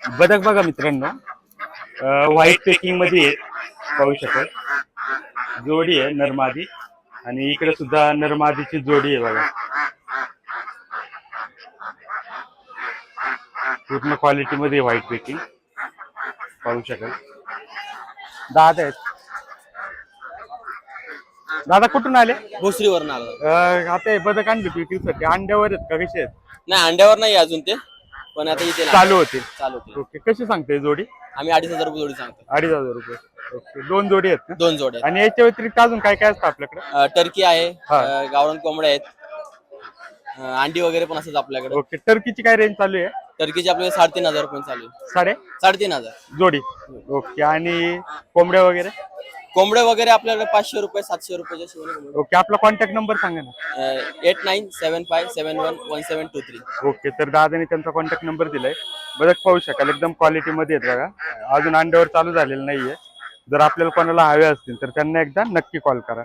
बदक बघा मित्रांनो, व्हाईट पेकिंग मध्ये आहे, पाहू शकाल. जोडी आहे नरमादी आणि इकडे सुद्धा नरमादीची जोडी आहे बघा. पूर्ण क्वालिटी मध्ये व्हाईट पेकिंग पाहू शकाल. दादा आहेत. दादा कुठून आले? भोसरीवरून आलो. आता हे बदक आणली विक्रीसाठी, अंड्यावर आहेत का कसे आहेत? नाही, अंड्यावर नाही अजून ते, पण आता इथे चालू होतील. चालू होते. ओके, कशी सांगते जोडी? आम्ही 2,500 रुपये जोडी सांगतो. 2,500 रुपये. ओके, दोन जोडी आहेत का? 2 जोड्या. आणि याच्या व्यतिरिक्त अजून काय काय असतं आपल्याकडे? टर्की आहे, हा. गावरान कोंबड्या आहेत, अंडी वगैरे पण असतात आपल्याकडे. ओके, टर्कीची काय रेंज चालू आहे? टर्कीचे आपल्याकडे 3,500 रुपये चालू आहे. 3,500 जोडी. ओके, आणि कोंबड्या वगैरे? कोंबड्या वगैरे आपल्याकडे 500 रुपये 700 रुपयाच्या शिवाय. ओके, आपला कॉन्टॅक्ट नंबर सांगा ना. 8975711723. ओके, तर दादाने त्यांचा कॉन्टॅक्ट नंबर दिलाय. बदक पाहू शकाल, एकदम क्वालिटी मध्ये आहेत बघा. अजून अंड्यावर चालू झालेलं नाहीये. जर आपल्याला कोणाला हवे असतील तर त्यांना एकदा नक्की कॉल करा.